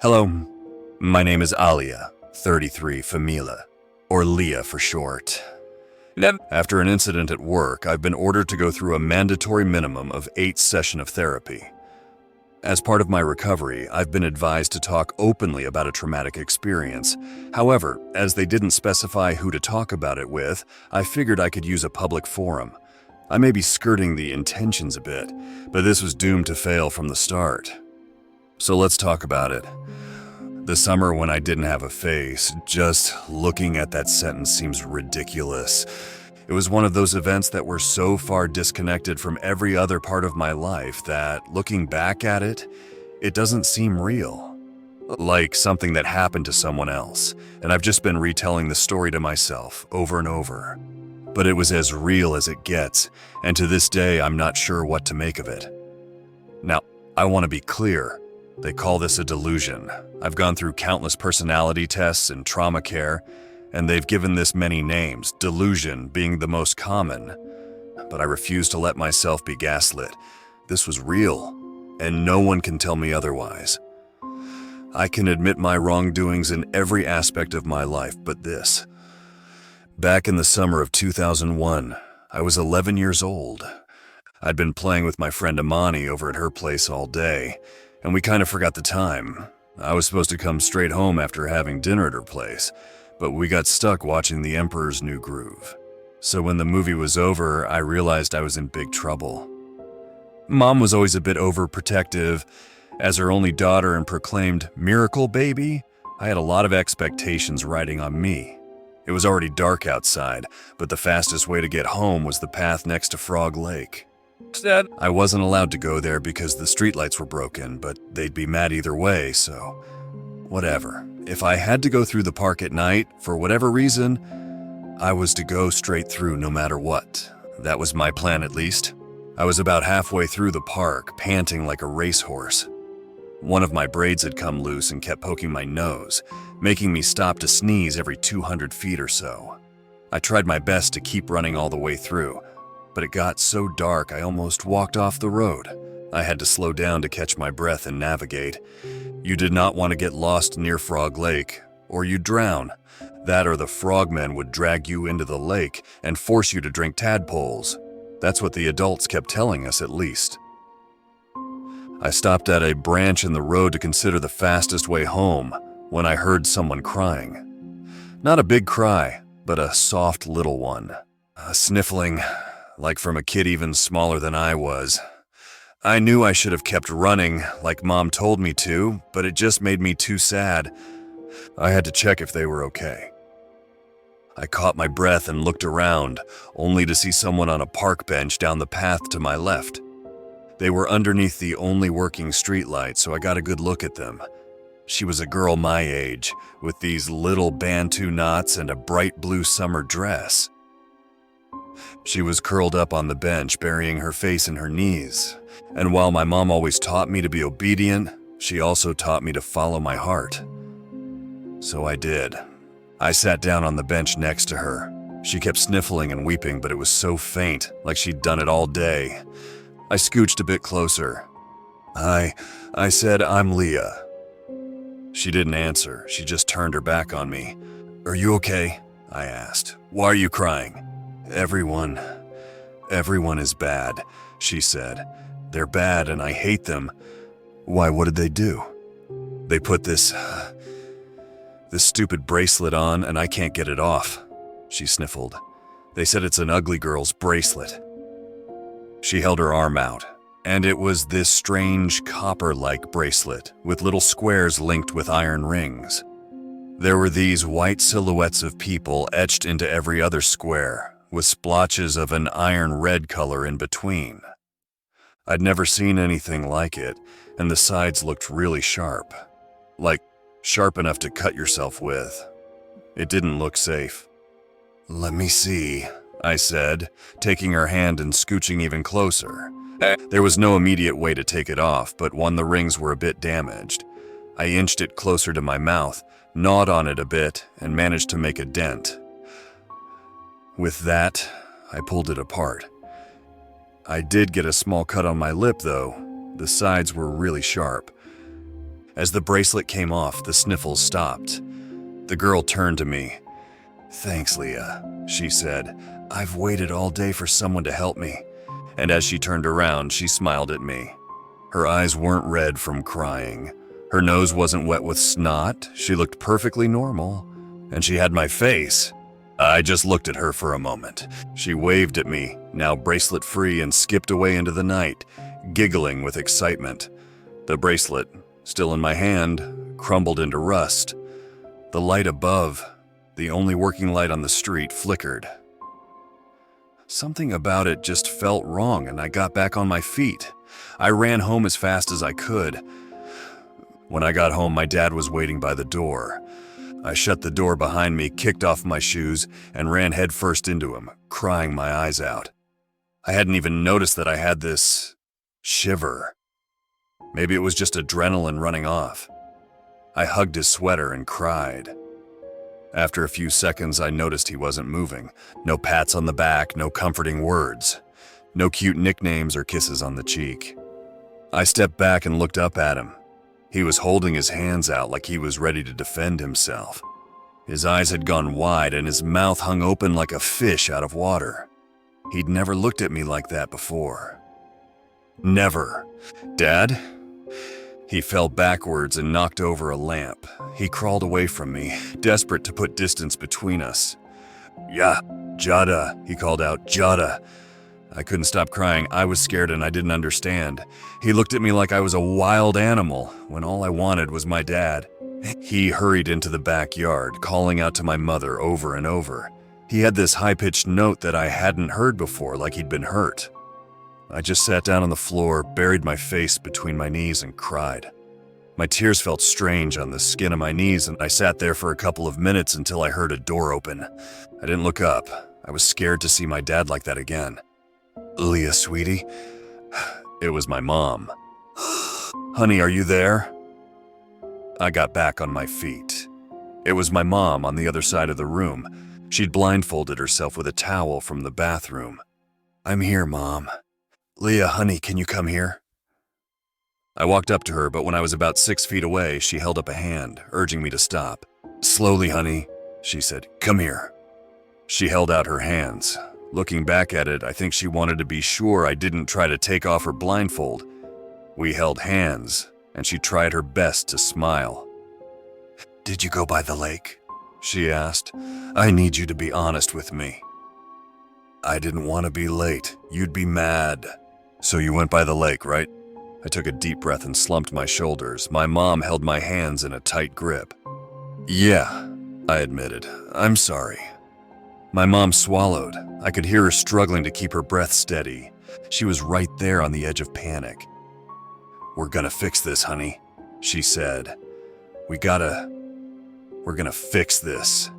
Hello, my name is Alia, 33 Famila, or Leah for short. After an incident at work, I've been ordered to go through a mandatory minimum of 8 sessions of therapy. As part of my recovery, I've been advised to talk openly about a traumatic experience. However, as they didn't specify who to talk about it with, I figured I could use a public forum. I may be skirting the intentions a bit, but this was doomed to fail from the start. So let's talk about it. The summer when I didn't have a face, just looking at that sentence seems ridiculous. It was one of those events that were so far disconnected from every other part of my life that, looking back at it, it doesn't seem real. Like something that happened to someone else, and I've just been retelling the story to myself over and over. But it was as real as it gets, and to this day I'm not sure what to make of it. Now, I want to be clear. They call this a delusion. I've gone through countless personality tests and trauma care, and they've given this many names, delusion being the most common. But I refuse to let myself be gaslit. This was real, and no one can tell me otherwise. I can admit my wrongdoings in every aspect of my life but this. Back in the summer of 2001, I was 11 years old. I'd been playing with my friend Amani over at her place all day, and we kind of forgot the time. I was supposed to come straight home after having dinner at her place, but we got stuck watching The Emperor's New Groove. So when the movie was over, I realized I was in big trouble. Mom was always a bit overprotective. As her only daughter and proclaimed miracle baby, I had a lot of expectations riding on me. It was already dark outside, but the fastest way to get home was the path next to Frog Lake. I wasn't allowed to go there because the streetlights were broken, but they'd be mad either way, so whatever. If I had to go through the park at night, for whatever reason, I was to go straight through no matter what. That was my plan at least. I was about halfway through the park, panting like a racehorse. One of my braids had come loose and kept poking my nose, making me stop to sneeze every 200 feet or so. I tried my best to keep running all the way through, but it got so dark I almost walked off the road. I had to slow down to catch my breath and navigate. You did not want to get lost near Frog Lake, or you'd drown. That or the frogmen would drag you into the lake and force you to drink tadpoles. That's what the adults kept telling us at least. I stopped at a branch in the road to consider the fastest way home when I heard someone crying. Not a big cry, but a soft little one. A sniffling, like from a kid even smaller than I was. I knew I should have kept running, like Mom told me to, but it just made me too sad. I had to check if they were okay. I caught my breath and looked around, only to see someone on a park bench down the path to my left. They were underneath the only working streetlight, so I got a good look at them. She was a girl my age, with these little bantu knots and a bright blue summer dress. She was curled up on the bench, burying her face in her knees. And while my mom always taught me to be obedient, she also taught me to follow my heart. So I did. I sat down on the bench next to her. She kept sniffling and weeping, but it was so faint, like she'd done it all day. I scooched a bit closer. I said, "I'm Leah." She didn't answer. She just turned her back on me. "Are you okay?" I asked. "Why are you crying?" Everyone is bad," she said. "They're bad and I hate them." "Why, what did they do?" "They put this stupid bracelet on and I can't get it off," she sniffled. "They said it's an ugly girl's bracelet." She held her arm out, and it was this strange copper-like bracelet with little squares linked with iron rings. There were these white silhouettes of people etched into every other square, with splotches of an iron red color in between. I'd never seen anything like it, and the sides looked really sharp. Like, sharp enough to cut yourself with. It didn't look safe. "Let me see," I said, taking her hand and scooching even closer. There was no immediate way to take it off, but when the rings were a bit damaged, I inched it closer to my mouth, gnawed on it a bit, and managed to make a dent. With that, I pulled it apart. I did get a small cut on my lip, though. The sides were really sharp. As the bracelet came off, the sniffles stopped. The girl turned to me. "Thanks, Leah," she said. "I've waited all day for someone to help me." And as she turned around, she smiled at me. Her eyes weren't red from crying. Her nose wasn't wet with snot. She looked perfectly normal. And she had my face. I just looked at her for a moment. She waved at me, now bracelet free, and skipped away into the night, giggling with excitement. The bracelet, still in my hand, crumbled into rust. The light above, the only working light on the street, flickered. Something about it just felt wrong, and I got back on my feet. I ran home as fast as I could. When I got home, my dad was waiting by the door. I shut the door behind me, kicked off my shoes, and ran headfirst into him, crying my eyes out. I hadn't even noticed that I had this shiver. Maybe it was just adrenaline running off. I hugged his sweater and cried. After a few seconds, I noticed he wasn't moving. No pats on the back, no comforting words. No cute nicknames or kisses on the cheek. I stepped back and looked up at him. He was holding his hands out like he was ready to defend himself. His eyes had gone wide and his mouth hung open like a fish out of water. He'd never looked at me like that before. Never. "Dad?" He fell backwards and knocked over a lamp. He crawled away from me, desperate to put distance between us. "Yeah, Jada," he called out, "Jada." I couldn't stop crying. I was scared and I didn't understand. He looked at me like I was a wild animal, when all I wanted was my dad. He hurried into the backyard, calling out to my mother over and over. He had this high-pitched note that I hadn't heard before, like he'd been hurt. I just sat down on the floor, buried my face between my knees and cried. My tears felt strange on the skin of my knees, and I sat there for a couple of minutes until I heard a door open. I didn't look up. I was scared to see my dad like that again. "Leah, sweetie?" It was my mom. "Honey, are you there?" I got back on my feet. It was my mom on the other side of the room. She'd blindfolded herself with a towel from the bathroom. "I'm here, Mom." "Leah, honey, can you come here?" I walked up to her, but when I was about 6 feet away, she held up a hand, urging me to stop. "Slowly, honey," she said. "Come here." She held out her hands. Looking back at it, I think she wanted to be sure I didn't try to take off her blindfold. We held hands, and she tried her best to smile. "Did you go by the lake?" she asked. "I need you to be honest with me." "I didn't want to be late. You'd be mad. So you went by the lake, right?" I took a deep breath and slumped my shoulders. My mom held my hands in a tight grip. "Yeah," I admitted. "I'm sorry." My mom swallowed. I could hear her struggling to keep her breath steady. She was right there on the edge of panic. "We're gonna fix this, honey," she said. We're gonna fix this."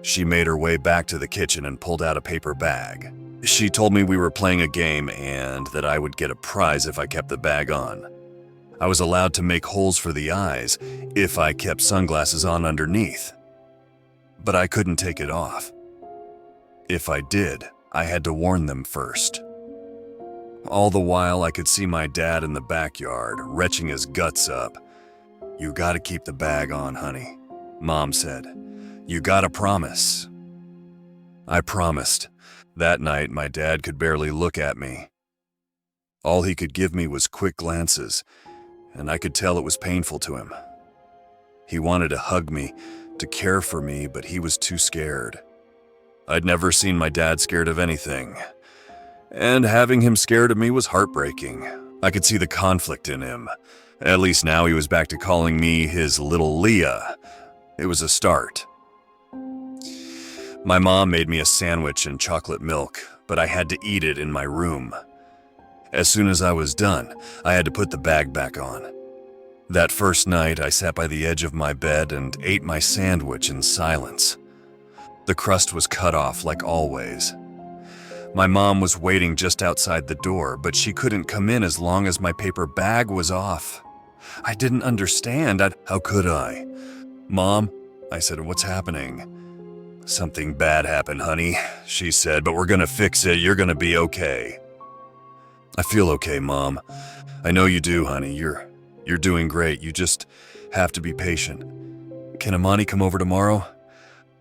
She made her way back to the kitchen and pulled out a paper bag. She told me we were playing a game and that I would get a prize if I kept the bag on. I was allowed to make holes for the eyes if I kept sunglasses on underneath. But I couldn't take it off. If I did, I had to warn them first. All the while, I could see my dad in the backyard, retching his guts up. "You gotta keep the bag on, honey," Mom said. "You gotta promise." I promised. That night, my dad could barely look at me. All he could give me was quick glances, and I could tell it was painful to him. He wanted to hug me, to care for me, but he was too scared. I'd never seen my dad scared of anything, and having him scared of me was heartbreaking. I could see the conflict in him. At least now he was back to calling me his little Leah. It was a start. My mom made me a sandwich and chocolate milk, but I had to eat it in my room. As soon as I was done, I had to put the bag back on. That first night, I sat by the edge of my bed and ate my sandwich in silence. The crust was cut off like always. My mom was waiting just outside the door, but she couldn't come in as long as my paper bag was off. I didn't understand. How could I? "Mom," I said, "what's happening?" "Something bad happened, honey," she said, "but we're gonna fix it. You're gonna be okay." "I feel okay, Mom." "I know you do, honey. You're doing great. You just have to be patient. Can Amani come over tomorrow?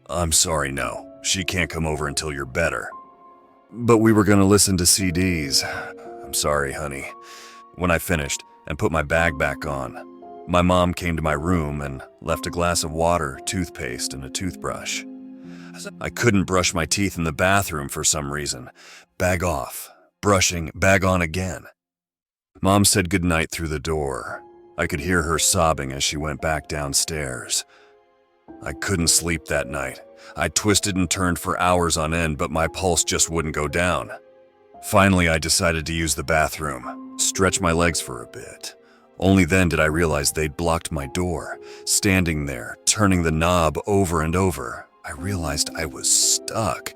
I'm sorry, no. She can't come over until you're better. But we were gonna listen to CDs. I'm sorry, honey. When I finished and put my bag back on, my mom came to my room and left a glass of water, toothpaste, and a toothbrush. I couldn't brush my teeth in the bathroom for some reason. Bag off. Brushing, bag on again. Mom said goodnight through the door. I could hear her sobbing as she went back downstairs. I couldn't sleep that night. I twisted and turned for hours on end, but my pulse just wouldn't go down. Finally, I decided to use the bathroom, stretch my legs for a bit. Only then did I realize they'd blocked my door. Standing there, turning the knob over and over, I realized I was stuck.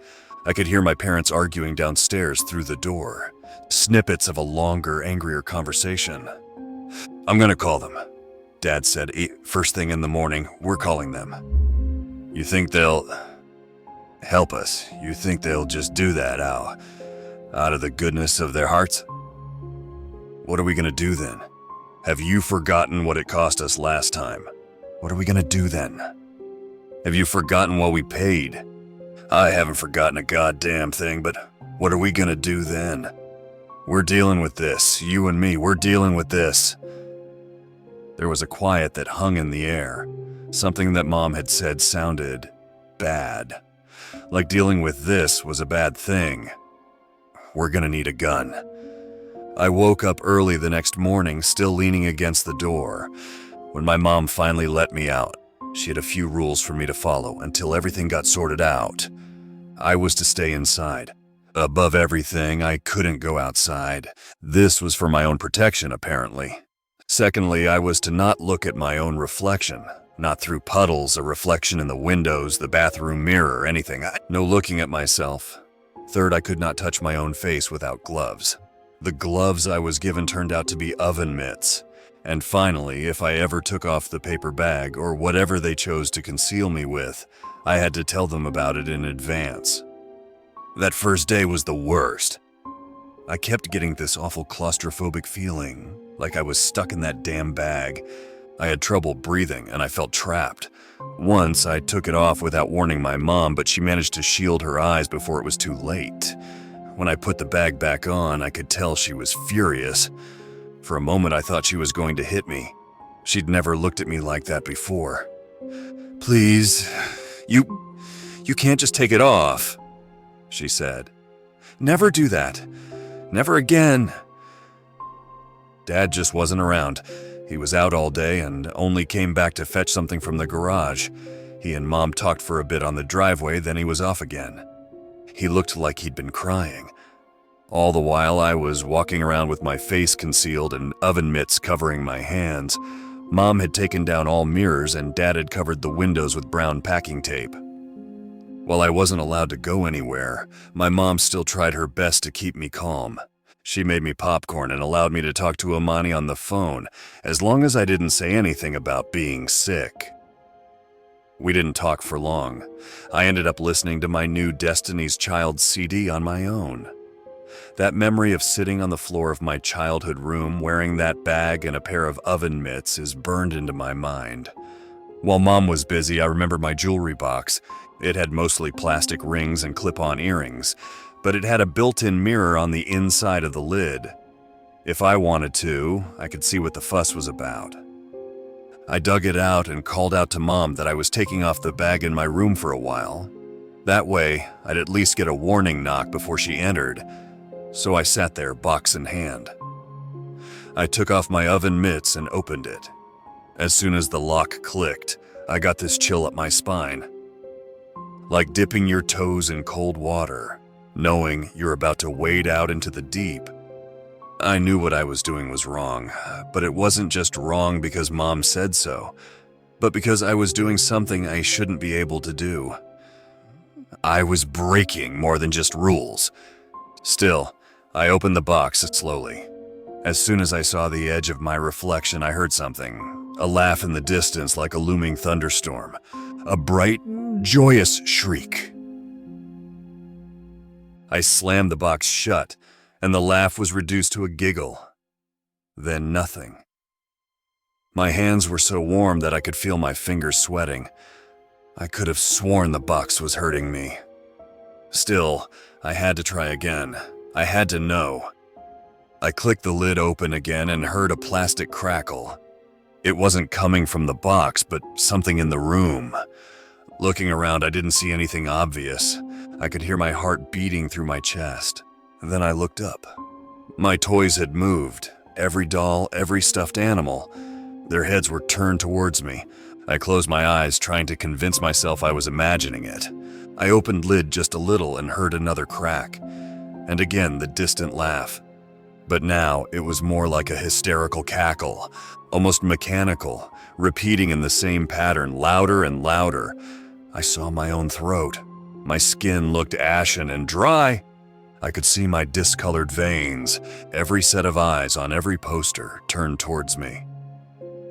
I could hear my parents arguing downstairs through the door. Snippets of a longer, angrier conversation. I'm gonna call them, Dad said. First thing in the morning, we're calling them. You think they'll help us? You think they'll just do that, Al? Out of the goodness of their hearts? What are we gonna do then? Have you forgotten what it cost us last time? What are we gonna do then? Have you forgotten what we paid? I haven't forgotten a goddamn thing, but what are we gonna do then? We're dealing with this, you and me, we're dealing with this. There was a quiet that hung in the air. Something that Mom had said sounded bad. Like dealing with this was a bad thing. We're gonna need a gun. I woke up early the next morning, still leaning against the door. When my mom finally let me out, she had a few rules for me to follow until everything got sorted out. I was to stay inside. Above everything, I couldn't go outside. This was for my own protection, apparently. Secondly, I was to not look at my own reflection. Not through puddles, a reflection in the windows, the bathroom mirror, anything. No looking at myself. Third, I could not touch my own face without gloves. The gloves I was given turned out to be oven mitts. And finally, if I ever took off the paper bag or whatever they chose to conceal me with, I had to tell them about it in advance. That first day was the worst. I kept getting this awful claustrophobic feeling, like I was stuck in that damn bag. I had trouble breathing and I felt trapped. Once I took it off without warning my mom, but she managed to shield her eyes before it was too late. When I put the bag back on, I could tell she was furious. For a moment, I thought she was going to hit me. She'd never looked at me like that before. Please, you can't just take it off, she said. Never do that. Never again. Dad just wasn't around. He was out all day and only came back to fetch something from the garage. He and Mom talked for a bit on the driveway, then he was off again. He looked like he'd been crying. All the while, I was walking around with my face concealed and oven mitts covering my hands. Mom had taken down all mirrors and Dad had covered the windows with brown packing tape. While I wasn't allowed to go anywhere, my mom still tried her best to keep me calm. She made me popcorn and allowed me to talk to Amani on the phone, as long as I didn't say anything about being sick. We didn't talk for long. I ended up listening to my new Destiny's Child CD on my own. That memory of sitting on the floor of my childhood room wearing that bag and a pair of oven mitts is burned into my mind. While Mom was busy, I remember my jewelry box. It had mostly plastic rings and clip-on earrings, but it had a built-in mirror on the inside of the lid. If I wanted to, I could see what the fuss was about. I dug it out and called out to Mom that I was taking off the bag in my room for a while. That way, I'd at least get a warning knock before she entered. So I sat there, box in hand. I took off my oven mitts and opened it. As soon as the lock clicked, I got this chill up my spine. Like dipping your toes in cold water, knowing you're about to wade out into the deep. I knew what I was doing was wrong, but it wasn't just wrong because Mom said so, but because I was doing something I shouldn't be able to do. I was breaking more than just rules. Still, I opened the box slowly. As soon as I saw the edge of my reflection, I heard something, a laugh in the distance like a looming thunderstorm, a bright, joyous shriek. I slammed the box shut, and the laugh was reduced to a giggle. Then nothing. My hands were so warm that I could feel my fingers sweating. I could have sworn the box was hurting me. Still, I had to try again. I had to know. I clicked the lid open again and heard a plastic crackle. It wasn't coming from the box, but something in the room. Looking around, I didn't see anything obvious. I could hear my heart beating through my chest. Then I looked up. My toys had moved. Every doll, every stuffed animal. Their heads were turned towards me. I closed my eyes, trying to convince myself I was imagining it. I opened lid just a little and heard another crack. And again, the distant laugh. But now, it was more like a hysterical cackle, almost mechanical, repeating in the same pattern, louder and louder. I saw my own throat. My skin looked ashen and dry. I could see my discolored veins, every set of eyes on every poster turned towards me.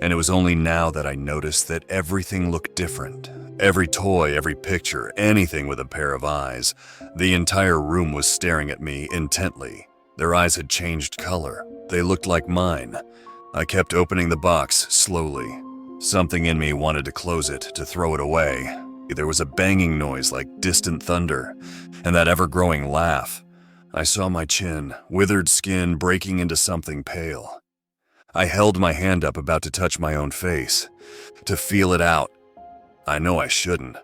And it was only now that I noticed that everything looked different. Every toy, every picture, anything with a pair of eyes. The entire room was staring at me intently. Their eyes had changed color. They looked like mine. I kept opening the box slowly. Something in me wanted to close it, to throw it away. There was a banging noise like distant thunder, and that ever-growing laugh. I saw my chin, withered skin breaking into something pale. I held my hand up, about to touch my own face, to feel it out. I know I shouldn't.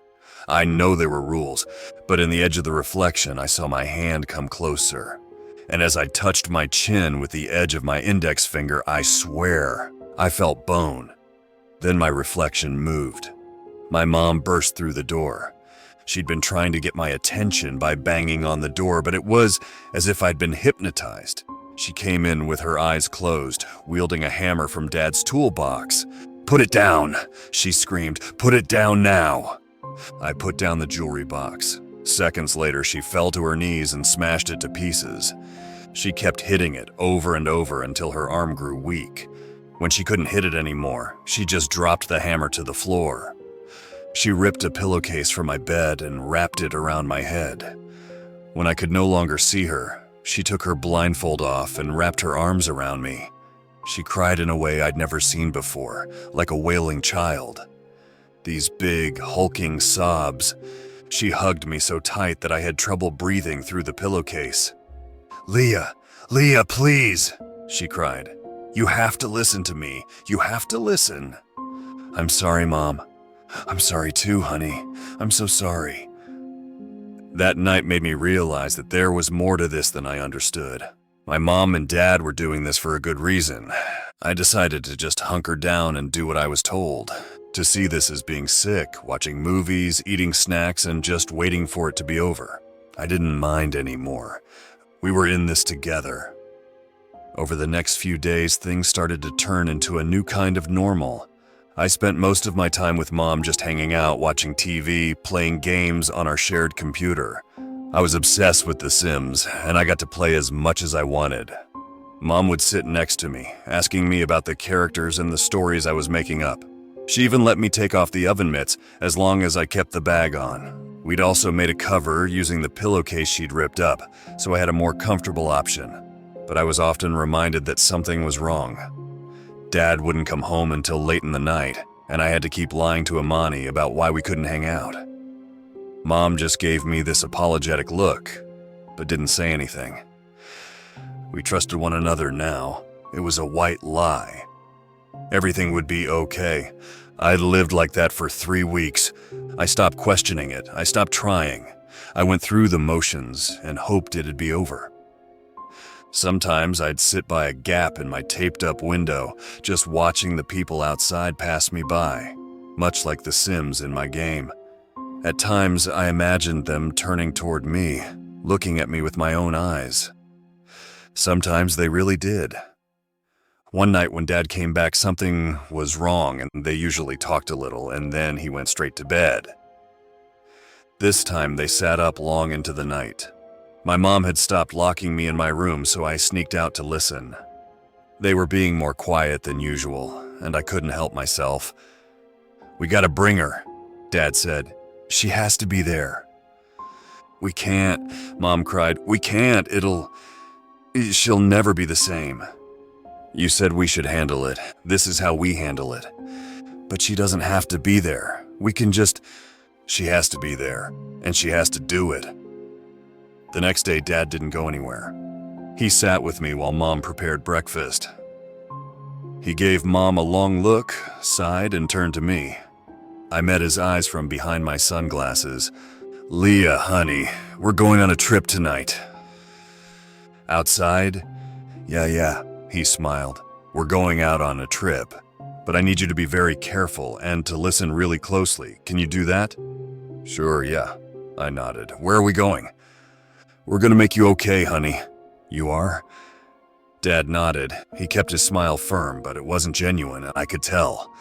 I know there were rules, but in the edge of the reflection, I saw my hand come closer. And as I touched my chin with the edge of my index finger, I swear, I felt bone. Then my reflection moved. My mom burst through the door. She'd been trying to get my attention by banging on the door, but it was as if I'd been hypnotized. She came in with her eyes closed, wielding a hammer from Dad's toolbox. "Put it down," she screamed. "Put it down now." I put down the jewelry box. Seconds later, she fell to her knees and smashed it to pieces. She kept hitting it over and over until her arm grew weak. When she couldn't hit it anymore, she just dropped the hammer to the floor. She ripped a pillowcase from my bed and wrapped it around my head. When I could no longer see her, she took her blindfold off and wrapped her arms around me. She cried in a way I'd never seen before, like a wailing child. These big, hulking sobs. She hugged me so tight that I had trouble breathing through the pillowcase. "Leah, Leah, please," she cried. "You have to listen to me. You have to listen." "I'm sorry, Mom. I'm sorry too, honey. I'm so sorry." That night made me realize that there was more to this than I understood. My mom and dad were doing this for a good reason. I decided to just hunker down and do what I was told. To see this as being sick, watching movies, eating snacks, and just waiting for it to be over. I didn't mind anymore. We were in this together. Over the next few days, things started to turn into a new kind of normal. I spent most of my time with Mom just hanging out, watching TV, playing games on our shared computer. I was obsessed with The Sims, and I got to play as much as I wanted. Mom would sit next to me, asking me about the characters and the stories I was making up. She even let me take off the oven mitts as long as I kept the bag on. We'd also made a cover using the pillowcase she'd ripped up, so I had a more comfortable option. But I was often reminded that something was wrong. Dad wouldn't come home until late in the night, and I had to keep lying to Imani about why we couldn't hang out. Mom just gave me this apologetic look, but didn't say anything. We trusted one another now. It was a white lie. Everything would be okay. I'd lived like that for 3 weeks. I stopped questioning it. I stopped trying. I went through the motions and hoped it'd be over. Sometimes I'd sit by a gap in my taped-up window, just watching the people outside pass me by, much like the Sims in my game. At times, I imagined them turning toward me, looking at me with my own eyes. Sometimes they really did. One night when Dad came back, something was wrong, and they usually talked a little, and then he went straight to bed. This time, they sat up long into the night. My mom had stopped locking me in my room, so I sneaked out to listen. They were being more quiet than usual, and I couldn't help myself. "We gotta bring her," Dad said. "She has to be there." "We can't," Mom cried. "We can't. She'll never be the same." You said we should handle it. This is how we handle it. But she doesn't have to be there. We can just... She has to be there, and she has to do it. The next day, Dad didn't go anywhere. He sat with me while Mom prepared breakfast. He gave Mom a long look, sighed, and turned to me. I met his eyes from behind my sunglasses. Leah, honey, we're going on a trip tonight. Outside? Yeah, he smiled. We're going out on a trip. But I need you to be very careful and to listen really closely. Can you do that? Sure, yeah. I nodded. Where are we going? We're gonna make you okay, honey. You are? Dad nodded. He kept his smile firm, but it wasn't genuine, I could tell.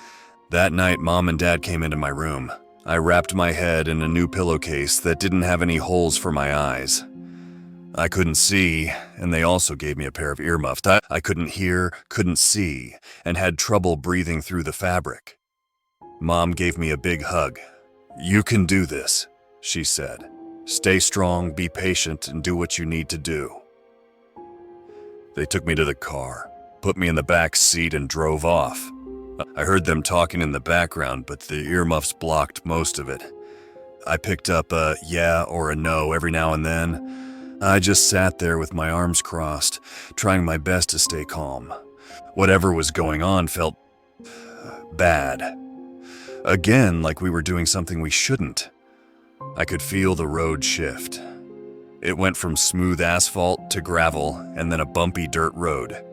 That night, Mom and Dad came into my room. I wrapped my head in a new pillowcase that didn't have any holes for my eyes. I couldn't see, and they also gave me a pair of earmuffs. I couldn't hear, couldn't see, and had trouble breathing through the fabric. Mom gave me a big hug. You can do this, she said. Stay strong, be patient, and do what you need to do. They took me to the car, put me in the back seat, and drove off. I heard them talking in the background, but the earmuffs blocked most of it. I picked up a yeah or a no every now and then. I just sat there with my arms crossed, trying my best to stay calm. Whatever was going on felt bad. Again, like we were doing something we shouldn't. I could feel the road shift. It went from smooth asphalt to gravel and then a bumpy dirt road.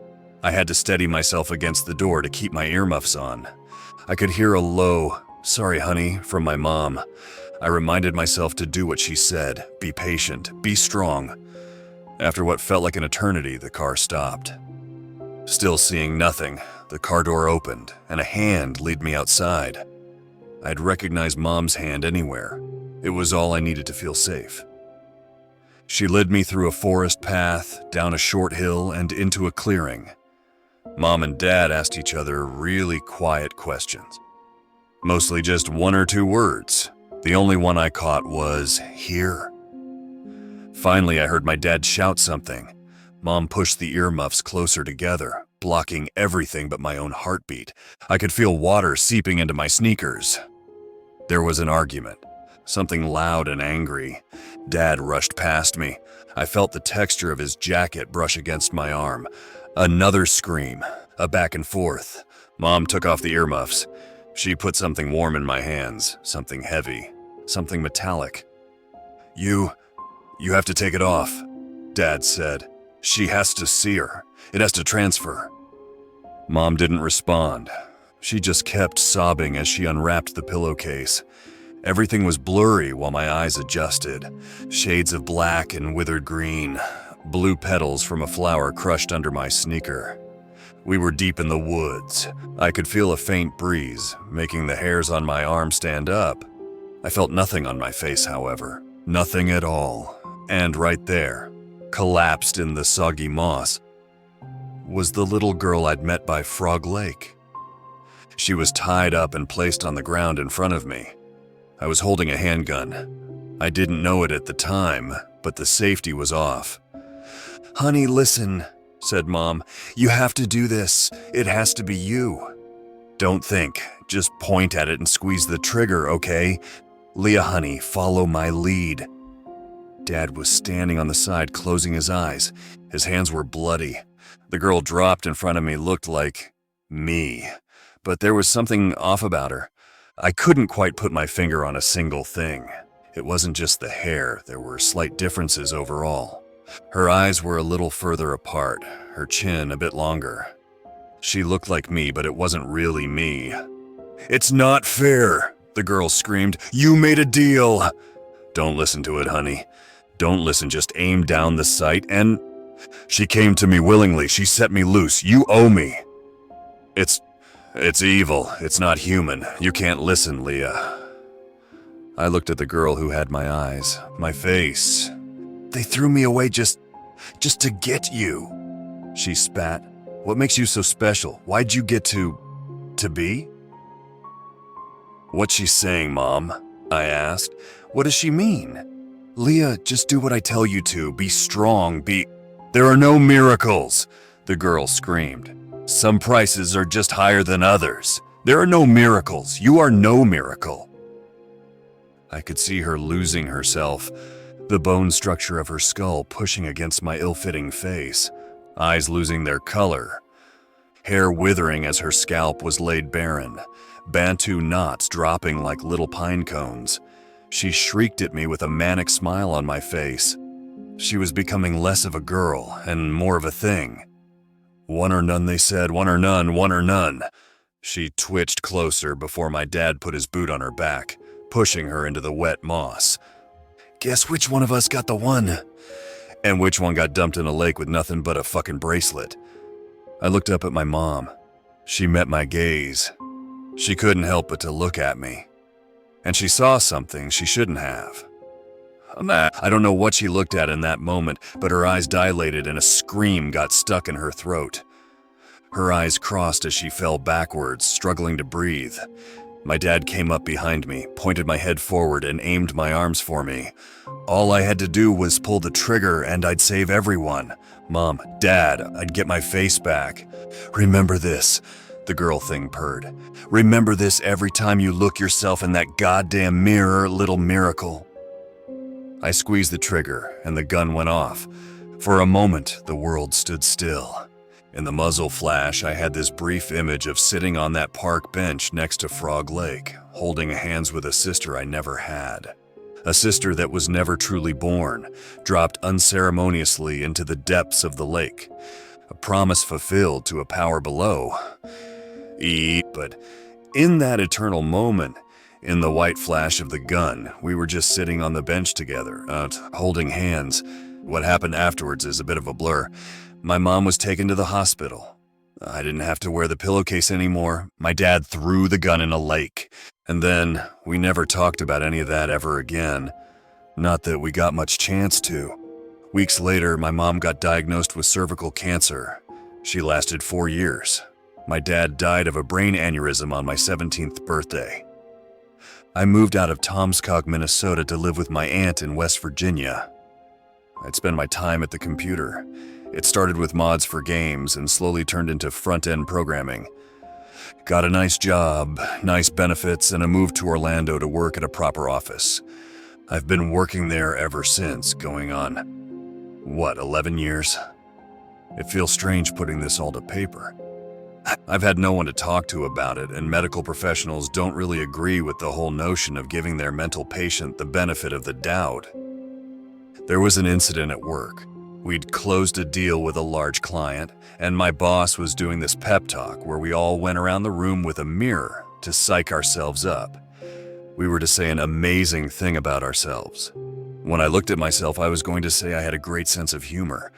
I had to steady myself against the door to keep my earmuffs on. I could hear a low, "Sorry, honey," from my mom. I reminded myself to do what she said, be patient, be strong. After what felt like an eternity, the car stopped. Still seeing nothing, the car door opened and a hand led me outside. I'd recognize Mom's hand anywhere. It was all I needed to feel safe. She led me through a forest path, down a short hill, and into a clearing. Mom and Dad asked each other really quiet questions. Mostly just one or two words. The only one I caught was, "Here." Finally, I heard my dad shout something. Mom pushed the earmuffs closer together, blocking everything but my own heartbeat. I could feel water seeping into my sneakers. There was an argument. Something loud and angry. Dad rushed past me. I felt the texture of his jacket brush against my arm. Another scream, a back and forth. Mom took off the earmuffs. She put something warm in my hands, something heavy, something metallic. You have to take it off," Dad said. "She has to see her. It has to transfer." Mom didn't respond. She just kept sobbing as she unwrapped the pillowcase. Everything was blurry while my eyes adjusted. Shades of black and withered green. Blue petals from a flower crushed under my sneaker. We were deep in the woods. I could feel a faint breeze, making the hairs on my arm stand up. I felt nothing on my face, however. Nothing at all. And right there, collapsed in the soggy moss, was the little girl I'd met by Frog Lake. She was tied up and placed on the ground in front of me. I was holding a handgun. I didn't know it at the time, but the safety was off. "Honey, listen," said Mom. "You have to do this. It has to be you. Don't think. Just point at it and squeeze the trigger, okay? Leah, honey, follow my lead." Dad was standing on the side, closing his eyes. His hands were bloody. The girl dropped in front of me looked like me, but there was something off about her. I couldn't quite put my finger on a single thing. It wasn't just the hair, there were slight differences overall. Her eyes were a little further apart, her chin a bit longer. She looked like me, but it wasn't really me. "It's not fair," the girl screamed. "You made a deal." "Don't listen to it, honey. Don't listen, just aim down the sight and..." "She came to me willingly, she set me loose. You owe me." It's evil. It's not human. You can't listen, Leah." I looked at the girl who had my eyes, my face. "They threw me away just to get you," she spat. "What makes you so special? Why'd you get to be?" "What's she saying, Mom?" I asked. "What does she mean?" "Leah, just do what I tell you to. Be strong, be..." "There are no miracles," the girl screamed. Some prices are just higher than others. There are no miracles. You are no miracle. I could see her losing herself, the bone structure of her skull pushing against my ill-fitting face, eyes losing their color, hair withering as her scalp was laid barren, Bantu knots dropping like little pine cones. She shrieked at me with a manic smile on my face. She was becoming less of a girl and more of a thing. One or none, they said, one or none, one or none. She twitched closer before my dad put his boot on her back, pushing her into the wet moss. Guess which one of us got the one? And which one got dumped in a lake with nothing but a fucking bracelet? I looked up at my mom. She met my gaze. She couldn't help but to look at me. And she saw something she shouldn't have. I don't know what she looked at in that moment, but her eyes dilated and a scream got stuck in her throat. Her eyes crossed as she fell backwards, struggling to breathe. My dad came up behind me, pointed my head forward, and aimed my arms for me. All I had to do was pull the trigger and I'd save everyone. Mom, Dad, I'd get my face back. Remember this, the girl thing purred. Remember this every time you look yourself in that goddamn mirror, little miracle. I squeezed the trigger and the gun went off. For a moment, the world stood still. In the muzzle flash, I had this brief image of sitting on that park bench next to Frog Lake, holding hands with a sister I never had. A sister that was never truly born, dropped unceremoniously into the depths of the lake. A promise fulfilled to a power below. But in that eternal moment, in the white flash of the gun, we were just sitting on the bench together, holding hands. What happened afterwards is a bit of a blur. My mom was taken to the hospital. I didn't have to wear the pillowcase anymore. My dad threw the gun in a lake. And then we never talked about any of that ever again. Not that we got much chance to. Weeks later, my mom got diagnosed with cervical cancer. She lasted 4 years. My dad died of a brain aneurysm on my 17th birthday. I moved out of Tomscock, Minnesota to live with my aunt in West Virginia. I'd spend my time at the computer. It started with mods for games and slowly turned into front-end programming. Got a nice job, nice benefits, and a move to Orlando to work at a proper office. I've been working there ever since, going on, 11 years? It feels strange putting this all to paper. I've had no one to talk to about it, and medical professionals don't really agree with the whole notion of giving their mental patient the benefit of the doubt. There was an incident at work. We'd closed a deal with a large client, and my boss was doing this pep talk where we all went around the room with a mirror to psych ourselves up. We were to say an amazing thing about ourselves. When I looked at myself, I was going to say I had a great sense of humor,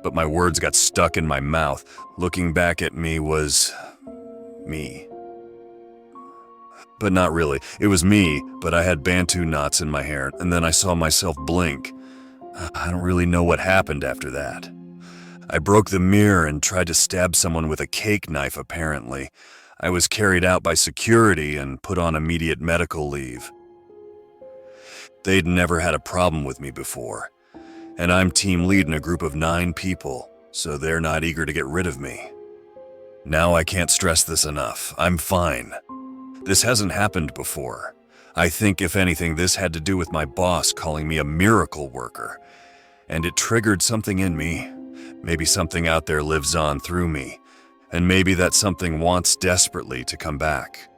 but my words got stuck in my mouth. Looking back at me was me. But not really. It was me, but I had Bantu knots in my hair, and then I saw myself blink. I don't really know what happened after that. I broke the mirror and tried to stab someone with a cake knife, apparently. I was carried out by security and put on immediate medical leave. They'd never had a problem with me before, and I'm team lead in a group of 9 people, so they're not eager to get rid of me. Now I can't stress this enough. I'm fine. This hasn't happened before. I think, if anything, this had to do with my boss calling me a miracle worker. And it triggered something in me. Maybe something out there lives on through me. And maybe that something wants desperately to come back.